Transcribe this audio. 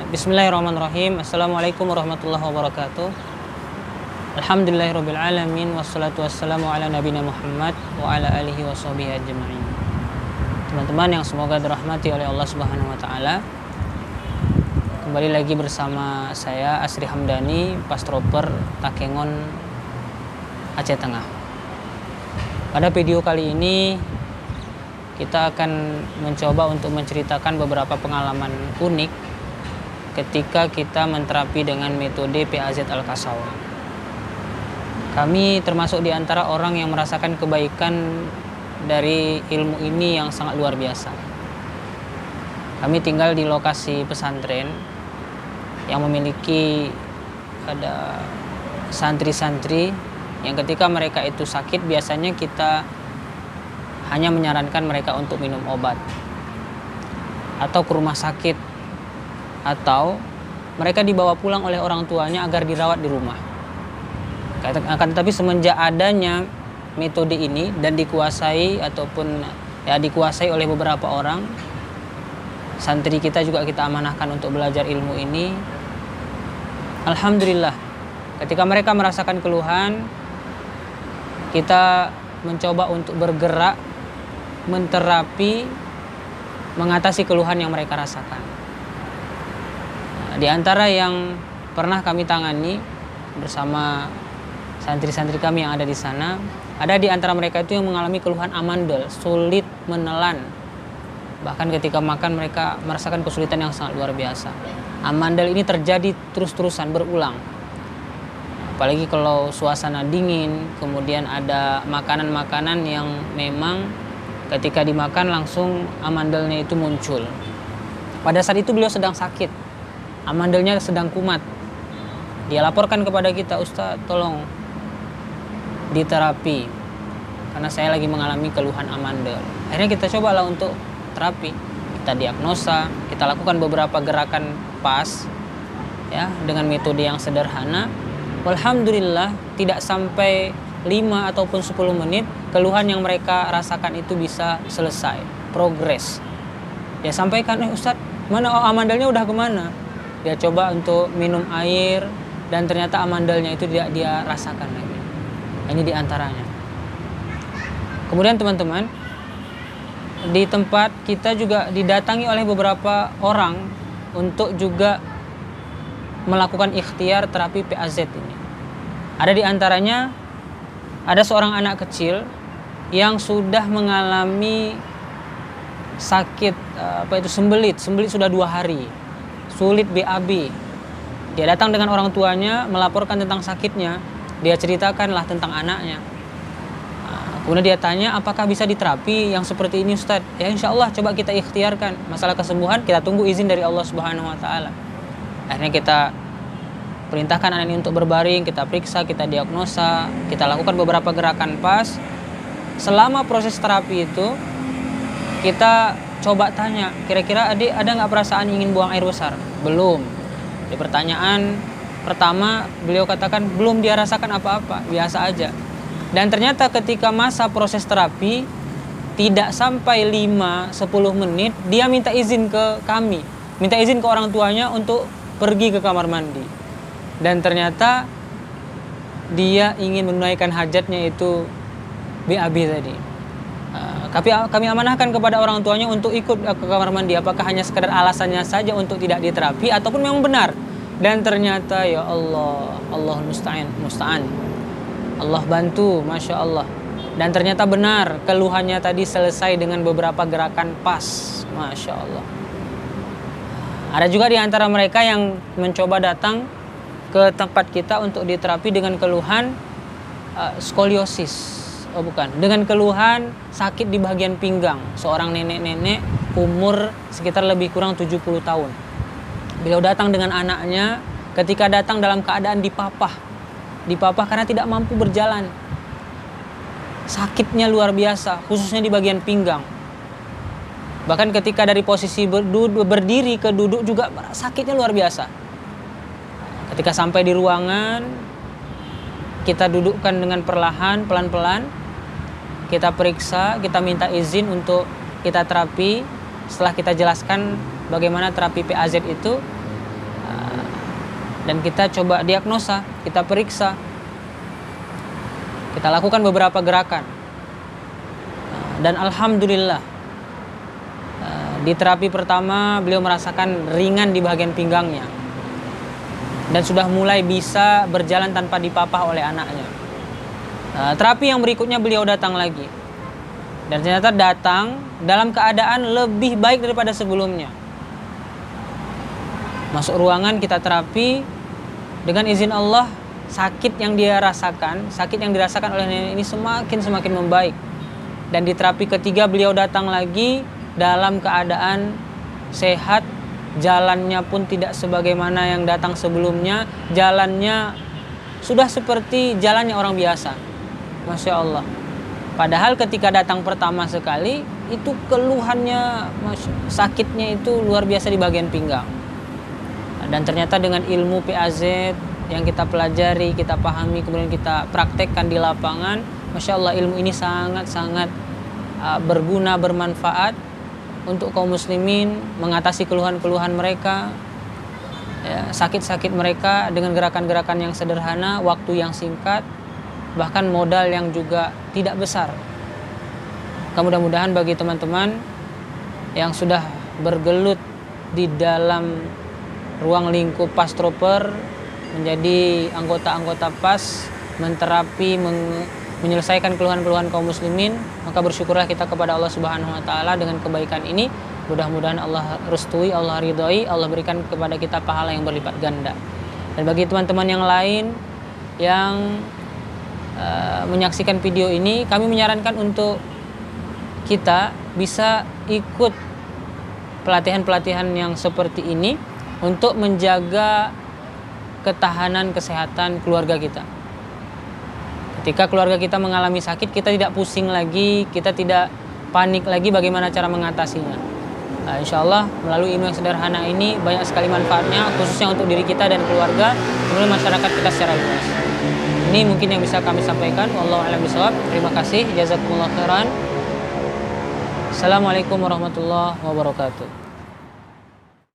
Bismillahirrahmanirrahim. Assalamualaikum warahmatullahi wabarakatuh. Alhamdulillahirabbil alamin wassalatu wassalamu ala nabiyina Muhammad wa ala alihi washabihi ajmain. Teman-teman yang semoga dirahmati oleh Allah Subhanahu wa taala. Kembali lagi bersama saya Asri Hamdani, Pastroper Takengon, Aceh Tengah. Pada video kali ini kita akan mencoba untuk menceritakan beberapa pengalaman unik ketika kita menterapi dengan metode PAZ Al-Qasaw. Kami termasuk di antara orang yang merasakan kebaikan dari ilmu ini yang sangat luar biasa. Kami tinggal di lokasi pesantren yang memiliki ada santri-santri yang ketika mereka itu sakit, biasanya kita hanya menyarankan mereka untuk minum obat atau ke rumah sakit, atau mereka dibawa pulang oleh orang tuanya agar dirawat di rumah. Akan tetapi semenjak adanya metode ini dan dikuasai oleh beberapa orang, santri kita juga kita amanahkan untuk belajar ilmu ini. Alhamdulillah, ketika mereka merasakan keluhan, kita mencoba untuk bergerak menterapi, mengatasi keluhan yang mereka rasakan. Di antara yang pernah kami tangani bersama santri-santri kami yang ada di sana, ada di antara mereka itu yang mengalami keluhan amandel, sulit menelan. Bahkan ketika makan mereka merasakan kesulitan yang sangat luar biasa. Amandel ini terjadi terus-terusan berulang. Apalagi kalau suasana dingin, kemudian ada makanan-makanan yang memang ketika dimakan langsung amandelnya itu muncul. Pada saat itu beliau sedang sakit. Amandelnya sedang kumat. Dia laporkan kepada kita, "Ustaz, tolong diterapi karena saya lagi mengalami keluhan amandel." Akhirnya kita cobalah untuk terapi. Kita diagnosa, kita lakukan beberapa gerakan pas ya dengan metode yang sederhana. Alhamdulillah tidak sampai 5 ataupun 10 menit keluhan yang mereka rasakan itu bisa selesai, progres. Dia sampaikan, "Ustaz, mana amandelnya udah kemana?" Dia coba untuk minum air dan ternyata amandelnya itu tidak dia rasakan lagi. Ini diantaranya. Kemudian teman-teman, di tempat kita juga didatangi oleh beberapa orang untuk juga melakukan ikhtiar terapi PAZ ini. Ada di antaranya, ada seorang anak kecil yang sudah mengalami sakit sembelit sudah 2 hari. Sulit BAB. Dia datang dengan orang tuanya melaporkan tentang sakitnya. Dia ceritakanlah tentang anaknya. Kemudian dia tanya, apakah bisa diterapi yang seperti ini, Ustaz? Ya insya Allah coba kita ikhtiarkan. Masalah kesembuhan kita tunggu izin dari Allah Subhanahu wa taala. Akhirnya kita perintahkan anak ini untuk berbaring, kita periksa, kita diagnosa, kita lakukan beberapa gerakan pas. Selama proses terapi itu kita coba tanya, kira-kira adik ada nggak perasaan ingin buang air besar? Belum. Di pertanyaan pertama beliau katakan belum dia rasakan apa-apa, biasa aja. Dan ternyata ketika masa proses terapi tidak sampai 5-10 menit dia minta izin ke kami, minta izin ke orang tuanya untuk pergi ke kamar mandi. Dan ternyata dia ingin menunaikan hajatnya itu BAB tadi. Kami amanahkan kepada orang tuanya untuk ikut ke kamar mandi. Apakah hanya sekedar alasannya saja untuk tidak diterapi ataupun memang benar? Dan ternyata ya Allah, Allah musta'an. Allah bantu, Masya Allah. Dan ternyata benar, keluhannya tadi selesai dengan beberapa gerakan pas, Masya Allah. Ada juga di antara mereka yang mencoba datang ke tempat kita untuk diterapi dengan keluhan skoliosis. Dengan keluhan sakit di bagian pinggang. Seorang nenek-nenek umur sekitar lebih kurang 70 tahun. Beliau datang dengan anaknya, ketika datang dalam keadaan dipapah karena tidak mampu berjalan. Sakitnya luar biasa, khususnya di bagian pinggang. Bahkan ketika dari posisi berdiri ke duduk juga sakitnya luar biasa. Ketika sampai di ruangan, kita dudukkan dengan perlahan, pelan-pelan. Kita periksa, kita minta izin untuk kita terapi. Setelah kita jelaskan bagaimana terapi PAZ itu, dan kita coba diagnosa, kita periksa, kita lakukan beberapa gerakan. Dan alhamdulillah, di terapi pertama beliau merasakan ringan di bagian pinggangnya dan sudah mulai bisa berjalan tanpa dipapah oleh anaknya. Terapi yang berikutnya beliau datang lagi, dan ternyata datang dalam keadaan lebih baik daripada sebelumnya. Masuk ruangan, kita terapi, dengan izin Allah sakit yang dia rasakan, sakit yang dirasakan oleh nenek ini semakin membaik. Dan di terapi ketiga beliau datang lagi dalam keadaan sehat, jalannya pun tidak sebagaimana yang datang sebelumnya, jalannya sudah seperti jalannya orang biasa. Masya Allah. Padahal ketika datang pertama sekali itu keluhannya, sakitnya itu luar biasa di bagian pinggang. Dan ternyata dengan ilmu PAZ yang kita pelajari, kita pahami, kemudian kita praktekkan di lapangan, Masya Allah, ilmu ini sangat-sangat berguna, bermanfaat untuk kaum muslimin mengatasi keluhan-keluhan mereka, ya, sakit-sakit mereka dengan gerakan-gerakan yang sederhana, waktu yang singkat, bahkan modal yang juga tidak besar. Mudah-mudahan bagi teman-teman yang sudah bergelut di dalam ruang lingkup Pastroper, menjadi anggota-anggota PAS, menterapi, menyelesaikan keluhan-keluhan kaum muslimin, maka bersyukurlah kita kepada Allah Subhanahu wa taala dengan kebaikan ini. Mudah-mudahan Allah restui, Allah ridhoi, Allah berikan kepada kita pahala yang berlipat ganda. Dan bagi teman-teman yang lain yang menyaksikan video ini, kami menyarankan untuk kita bisa ikut pelatihan-pelatihan yang seperti ini untuk menjaga ketahanan kesehatan keluarga kita. Ketika keluarga kita mengalami sakit, kita tidak pusing lagi, kita tidak panik lagi bagaimana cara mengatasinya. Insya Allah melalui ilmu yang sederhana ini banyak sekali manfaatnya, khususnya untuk diri kita dan keluarga, kemudian masyarakat kita secara luas. Ini mungkin yang bisa kami sampaikan. Wallahu a'lam bishawab. Terima kasih. Jazakumullah khairan. Assalamualaikum warahmatullahi wabarakatuh.